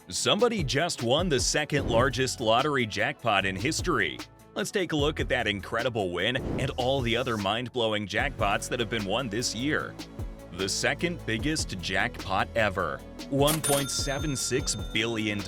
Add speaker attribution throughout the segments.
Speaker 1: Somebody just won the second largest lottery jackpot in history. Let's take a look at that incredible win and all the other mind-blowing jackpots that have been won this year. The second biggest jackpot ever, $1.76 billion.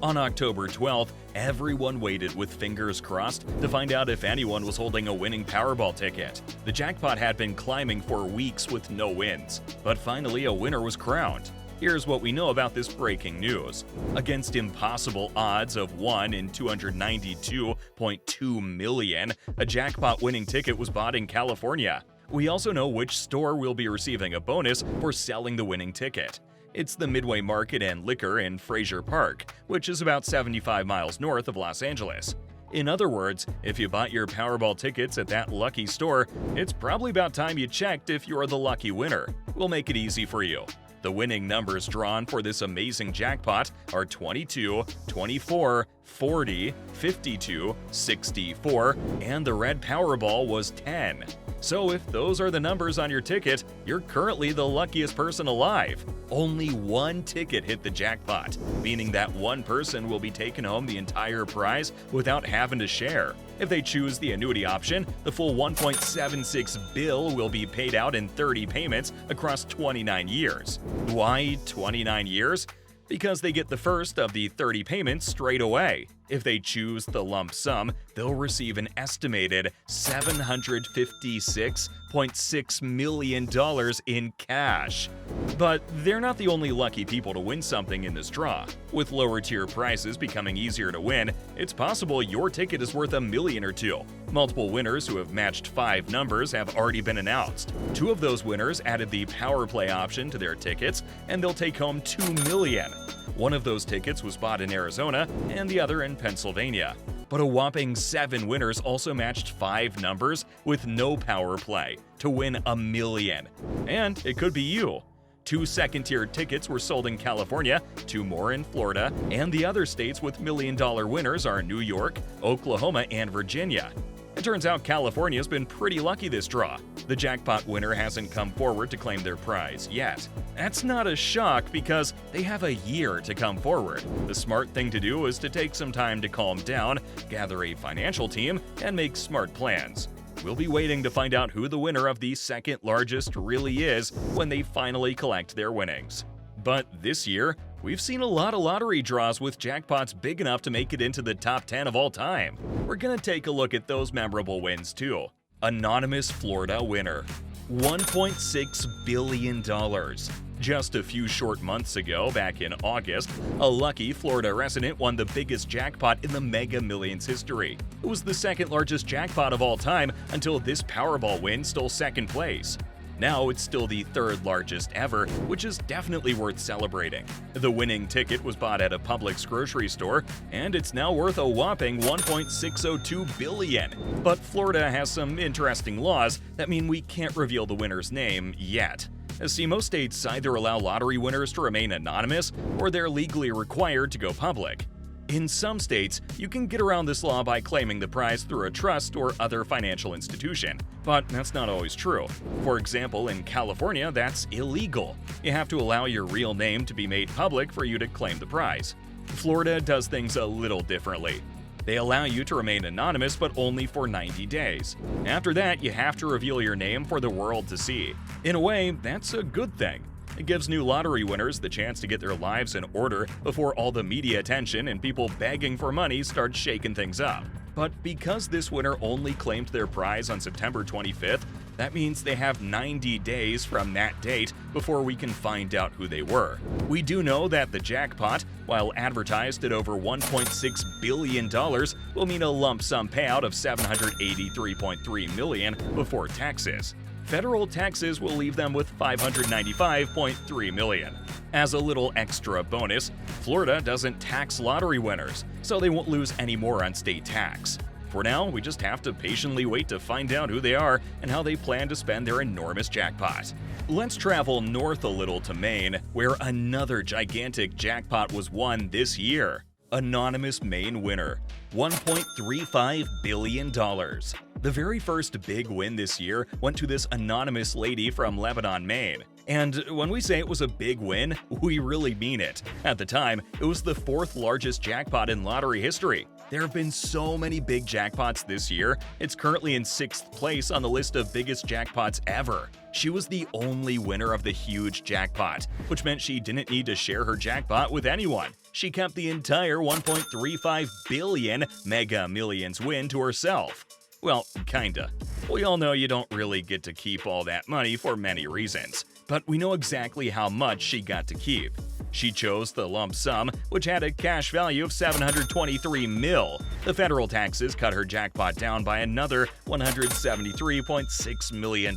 Speaker 1: On October 12th, everyone waited with fingers crossed to find out if anyone was holding a winning Powerball ticket. The jackpot had been climbing for weeks with no wins, but finally a winner was crowned. Here's what we know about this breaking news. Against impossible odds of 1 in 292.2 million, a jackpot-winning ticket was bought in California. We also know which store will be receiving a bonus for selling the winning ticket. It's the Midway Market and Liquor in Fraser Park, which is about 75 miles north of Los Angeles. In other words, if you bought your Powerball tickets at that lucky store, it's probably about time you checked if you're the lucky winner. We'll make it easy for you. The winning numbers drawn for this amazing jackpot are 22, 24, 40, 52, 64, and the red Powerball was 10. So if those are the numbers on your ticket, you're currently the luckiest person alive. Only one ticket hit the jackpot, meaning that one person will be taking home the entire prize without having to share. If they choose the annuity option, the full $1.76 billion will be paid out in 30 payments across 29 years. Why 29 years? Because they get the first of the 30 payments straight away. If they choose the lump sum, they'll receive an estimated $756.6 million in cash. But they're not the only lucky people to win something in this draw. With lower tier prices becoming easier to win, it's possible your ticket is worth $1 million or two. Multiple winners who have matched 5 numbers have already been announced. 2 of those winners added the Power Play option to their tickets, and they'll take home $2 million. One of those tickets was bought in Arizona and the other in Pennsylvania. But a whopping 7 winners also matched 5 numbers with no Power Play to win $1 million. And it could be you. 2 second-tier tickets were sold in California, 2 more in Florida, and the other states with million-dollar winners are New York, Oklahoma, and Virginia. It turns out California's been pretty lucky this draw. The jackpot winner hasn't come forward to claim their prize yet. That's not a shock because they have a year to come forward. The smart thing to do is to take some time to calm down, gather a financial team, and make smart plans. We'll be waiting to find out who the winner of the second largest really is when they finally collect their winnings. But this year, we've seen a lot of lottery draws with jackpots big enough to make it into the top 10 of all time. We're gonna take a look at those memorable wins too. Anonymous Florida winner, $1.6 billion. Just a few short months ago, back in August, a lucky Florida resident won the biggest jackpot in the Mega Millions history. It was the second largest jackpot of all time until this Powerball win stole second place. Now it's still the 3rd largest ever, which is definitely worth celebrating. The winning ticket was bought at a Publix grocery store, and it's now worth a whopping $1.602 billion. But Florida has some interesting laws that mean we can't reveal the winner's name yet. See, most states either allow lottery winners to remain anonymous, or they're legally required to go public. In some states, you can get around this law by claiming the prize through a trust or other financial institution, but that's not always true. For example, in California, that's illegal. You have to allow your real name to be made public for you to claim the prize. Florida does things a little differently. They allow you to remain anonymous, but only for 90 days. After that, you have to reveal your name for the world to see. In a way, that's a good thing. It gives new lottery winners the chance to get their lives in order before all the media attention and people begging for money start shaking things up. But because this winner only claimed their prize on September 25th, that means they have 90 days from that date before we can find out who they were. We do know that the jackpot, while advertised at over $1.6 billion, will mean a lump sum payout of $783.3 million before taxes. Federal taxes will leave them with $595.3 million. As a little extra bonus, Florida doesn't tax lottery winners, so they won't lose any more on state tax. For now, we just have to patiently wait to find out who they are and how they plan to spend their enormous jackpot. Let's travel north a little to Maine, where another gigantic jackpot was won this year. Anonymous Maine winner, $1.35 billion. The very first big win this year went to this anonymous lady from Lebanon, Maine. And when we say it was a big win, we really mean it. At the time, it was the fourth largest jackpot in lottery history. There have been so many big jackpots this year, it's currently in sixth place on the list of biggest jackpots ever. She was the only winner of the huge jackpot, which meant she didn't need to share her jackpot with anyone. She kept the entire 1.35 billion Mega Millions win to herself. Well, kinda. We all know you don't really get to keep all that money for many reasons, but we know exactly how much she got to keep. She chose the lump sum, which had a cash value of $723 mil. The federal taxes cut her jackpot down by another $173.6 million.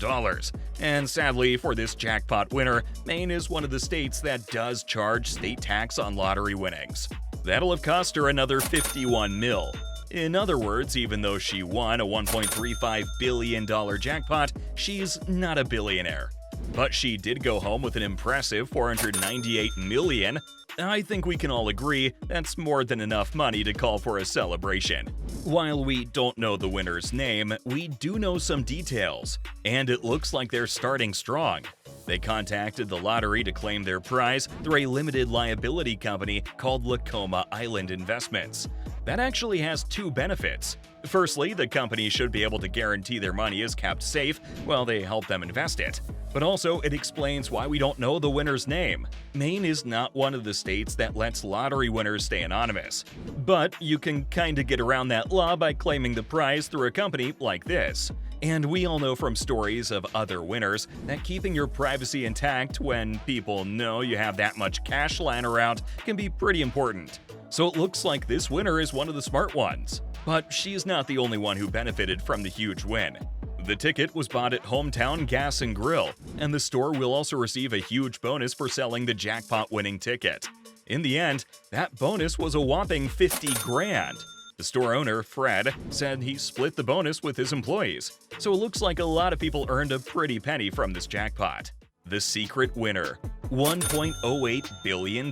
Speaker 1: And sadly for this jackpot winner, Maine is one of the states that does charge state tax on lottery winnings. That'll have cost her another $51 mil. In other words, even though she won a $1.35 billion jackpot, she's not a billionaire. But she did go home with an impressive $498 million. I think we can all agree that's more than enough money to call for a celebration. While we don't know the winner's name, we do know some details, and it looks like they're starting strong. They contacted the lottery to claim their prize through a limited liability company called Lacoma Island Investments. That actually has two benefits. Firstly, the company should be able to guarantee their money is kept safe while they help them invest it. But also, it explains why we don't know the winner's name. Maine is not one of the states that lets lottery winners stay anonymous. But you can kinda get around that law by claiming the prize through a company like this. And we all know from stories of other winners that keeping your privacy intact when people know you have that much cash lying around can be pretty important. So it looks like this winner is one of the smart ones. But she's not the only one who benefited from the huge win. The ticket was bought at Hometown Gas and Grill, and the store will also receive a huge bonus for selling the jackpot-winning ticket. In the end, that bonus was a whopping $50 grand. The store owner, Fred, said he split the bonus with his employees, so it looks like a lot of people earned a pretty penny from this jackpot. The secret winner, $1.08 billion.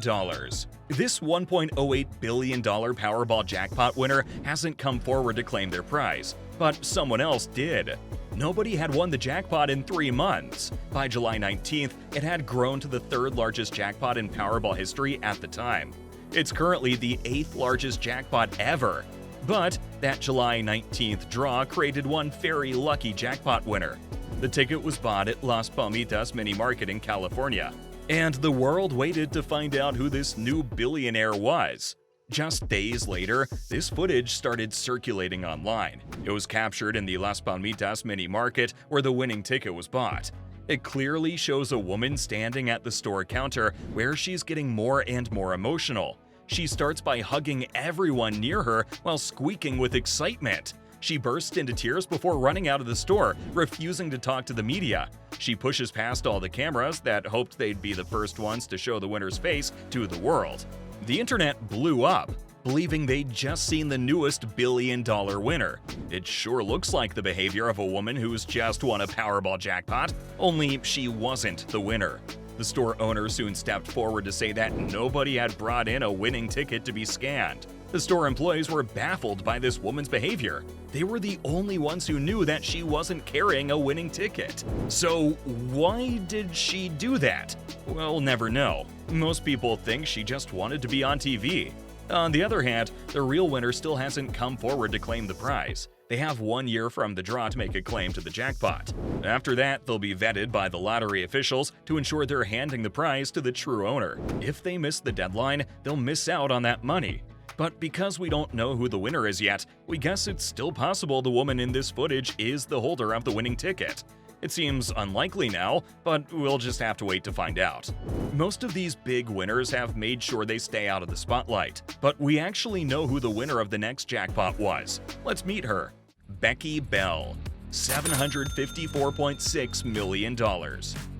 Speaker 1: This $1.08 billion Powerball jackpot winner hasn't come forward to claim their prize, but someone else did. Nobody had won the jackpot in 3 months. By July 19th, it had grown to the third largest jackpot in Powerball history at the time. It's currently the 8th largest jackpot ever. But that July 19th draw created one very lucky jackpot winner. The ticket was bought at Las Palmitas Mini Market in California, and the world waited to find out who this new billionaire was. Just days later, this footage started circulating online. It was captured in the Las Palmitas Mini Market where the winning ticket was bought. It clearly shows a woman standing at the store counter where she's getting more and more emotional. She starts by hugging everyone near her while squeaking with excitement. She bursts into tears before running out of the store, refusing to talk to the media. She pushes past all the cameras that hoped they'd be the first ones to show the winner's face to the world. The internet blew up, believing they'd just seen the newest billion-dollar winner. It sure looks like the behavior of a woman who's just won a Powerball jackpot, only she wasn't the winner. The store owner soon stepped forward to say that nobody had brought in a winning ticket to be scanned. The store employees were baffled by this woman's behavior. They were the only ones who knew that she wasn't carrying a winning ticket. So why did she do that? We'll never know. Most people think she just wanted to be on TV. On the other hand, the real winner still hasn't come forward to claim the prize. They have 1 year from the draw to make a claim to the jackpot. After that, they'll be vetted by the lottery officials to ensure they're handing the prize to the true owner. If they miss the deadline, they'll miss out on that money. But because we don't know who the winner is yet, we guess it's still possible the woman in this footage is the holder of the winning ticket. It seems unlikely now, but we'll just have to wait to find out. Most of these big winners have made sure they stay out of the spotlight, but we actually know who the winner of the next jackpot was. Let's meet her. Becky Bell, $754.6 million.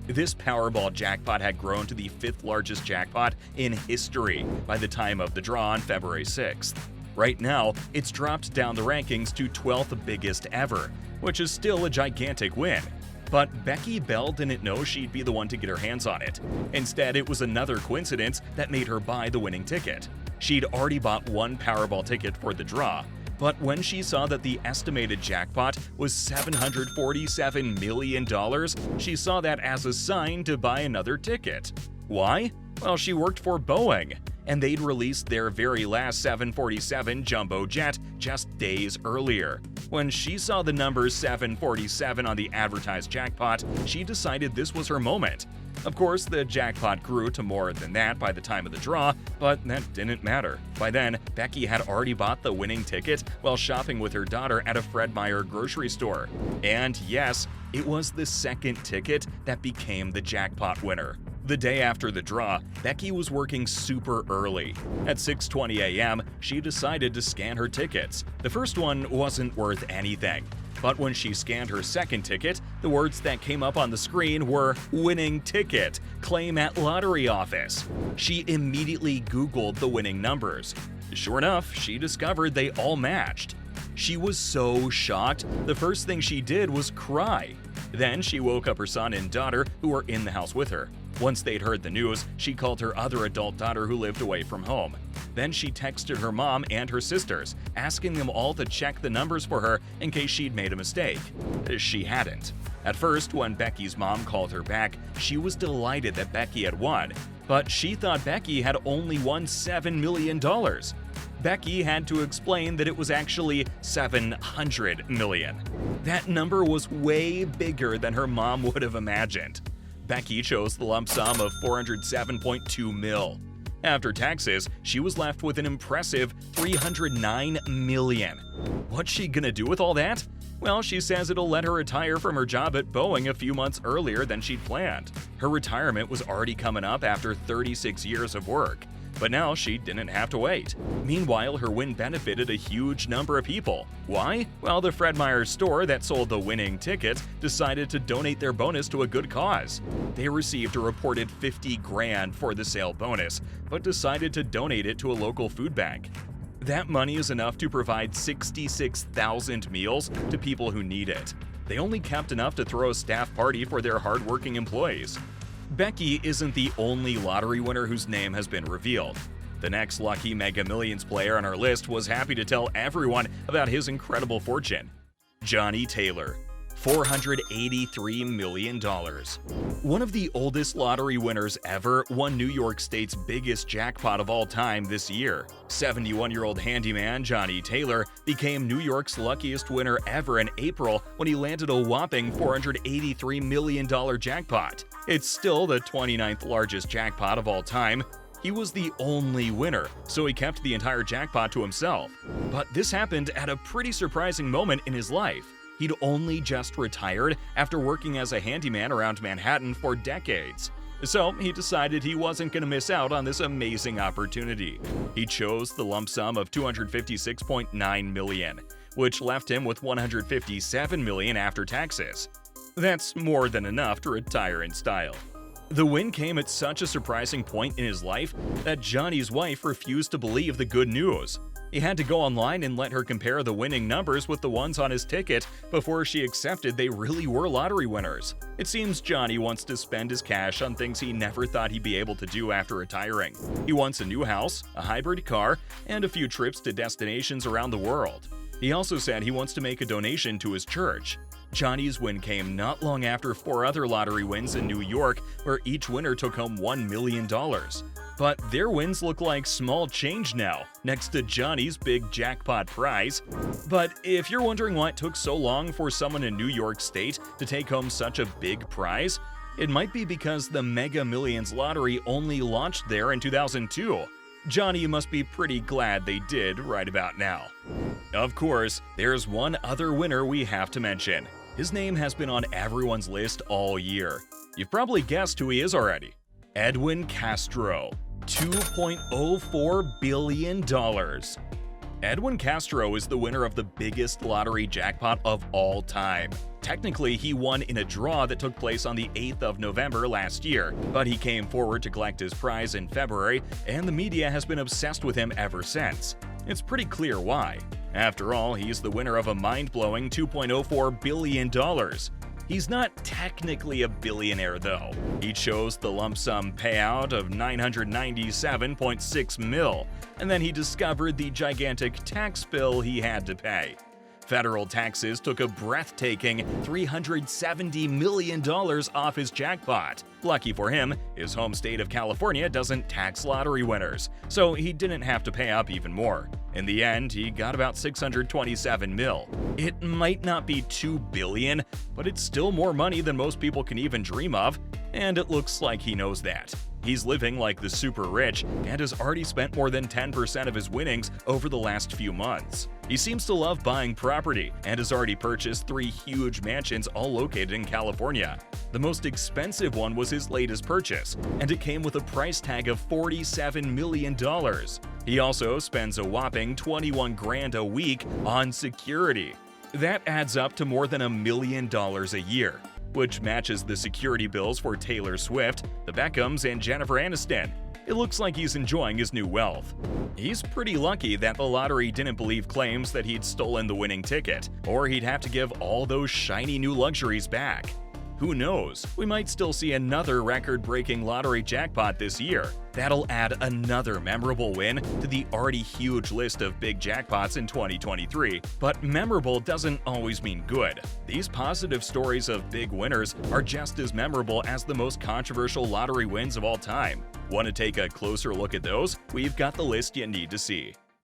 Speaker 1: This Powerball jackpot had grown to the 5th largest jackpot in history by the time of the draw on February 6th. Right now, it's dropped down the rankings to 12th biggest ever, which is still a gigantic win. But Becky Bell didn't know she'd be the one to get her hands on it. Instead, it was another coincidence that made her buy the winning ticket. She'd already bought one Powerball ticket for the draw, but when she saw that the estimated jackpot was $747 million, she saw that as a sign to buy another ticket. Why? Well, she worked for Boeing, and they'd released their very last 747 jumbo jet just days earlier. When she saw the number 747 on the advertised jackpot, she decided this was her moment. Of course, the jackpot grew to more than that by the time of the draw, but that didn't matter. By then, Becky had already bought the winning ticket while shopping with her daughter at a Fred Meyer grocery store. And yes, it was the second ticket that became the jackpot winner. The day after the draw, Becky was working super early. At 6:20 a.m., she decided to scan her tickets. The first one wasn't worth anything. But when she scanned her second ticket, the words that came up on the screen were "winning ticket, claim at lottery office." She immediately Googled the winning numbers. Sure enough, she discovered they all matched. She was so shocked, the first thing she did was cry. Then she woke up her son and daughter, who were in the house with her. Once they'd heard the news, she called her other adult daughter who lived away from home. Then she texted her mom and her sisters, asking them all to check the numbers for her in case she'd made a mistake. She hadn't. At first, when Becky's mom called her back, she was delighted that Becky had won, but she thought Becky had only won $7 million. Becky had to explain that it was actually $700 million. That number was way bigger than her mom would have imagined. Becky chose the lump sum of $407.2 mil. After taxes, she was left with an impressive $309 million. What's she gonna do with all that? Well, she says it'll let her retire from her job at Boeing a few months earlier than she'd planned. Her retirement was already coming up after 36 years of work, but now she didn't have to wait. Meanwhile, her win benefited a huge number of people. Why? Well, the Fred Meyer store that sold the winning tickets decided to donate their bonus to a good cause. They received a reported $50,000 for the sale bonus, but decided to donate it to a local food bank. That money is enough to provide 66,000 meals to people who need it. They only kept enough to throw a staff party for their hardworking employees. Becky isn't the only lottery winner whose name has been revealed. The next lucky Mega Millions player on our list was happy to tell everyone about his incredible fortune. Johnny Taylor, $483 million. One of the oldest lottery winners ever won New York State's biggest jackpot of all time this year. 71-year-old handyman Johnny Taylor became New York's luckiest winner ever in April when he landed a whopping $483 million jackpot. It's still the 29th largest jackpot of all time. He was the only winner, so he kept the entire jackpot to himself. But this happened at a pretty surprising moment in his life. He'd only just retired after working as a handyman around Manhattan for decades. So he decided he wasn't going to miss out on this amazing opportunity. He chose the lump sum of $256.9 million, which left him with $157 million after taxes. That's more than enough to retire in style. The win came at such a surprising point in his life that Johnny's wife refused to believe the good news. He had to go online and let her compare the winning numbers with the ones on his ticket before she accepted they really were lottery winners. It seems Johnny wants to spend his cash on things he never thought he'd be able to do after retiring. He wants a new house, a hybrid car, and a few trips to destinations around the world. He also said he wants to make a donation to his church. Johnny's win came not long after 4 other lottery wins in New York, where each winner took home $1 million. But their wins look like small change now, next to Johnny's big jackpot prize. But if you're wondering why it took so long for someone in New York State to take home such a big prize, it might be because the Mega Millions lottery only launched there in 2002. Johnny must be pretty glad they did right about now. Of course, there's one other winner we have to mention. His name has been on everyone's list all year. You've probably guessed who he is already. Edwin Castro, $2.04 billion. Edwin Castro is the winner of the biggest lottery jackpot of all time. Technically, he won in a draw that took place on the 8th of November last year, but he came forward to collect his prize in February, and the media has been obsessed with him ever since. It's pretty clear why. After all, he's the winner of a mind-blowing $2.04 billion. He's not technically a billionaire though. He chose the lump sum payout of $997.6 mil, and then he discovered the gigantic tax bill he had to pay. Federal taxes took a breathtaking $370 million off his jackpot. Lucky for him, his home state of California doesn't tax lottery winners, so he didn't have to pay up even more. In the end, he got about $627 mil. It might not be $2 billion, but it's still more money than most people can even dream of, and it looks like he knows that. He's living like the super rich and has already spent more than 10% of his winnings over the last few months. He seems to love buying property and has already purchased 3 huge mansions all located in California. The most expensive one was his latest purchase, and it came with a price tag of $47 million. He also spends a whopping $21 grand a week on security. That adds up to more than $1 million a year, which matches the security bills for Taylor Swift, the Beckhams, and Jennifer Aniston. It looks like he's enjoying his new wealth. He's pretty lucky that the lottery didn't believe claims that he'd stolen the winning ticket, or he'd have to give all those shiny new luxuries back. Who knows, we might still see another record-breaking lottery jackpot this year. That'll add another memorable win to the already huge list of big jackpots in 2023. But memorable doesn't always mean good. These positive stories of big winners are just as memorable as the most controversial lottery wins of all time. Want to take a closer look at those? We've got the list you need to see.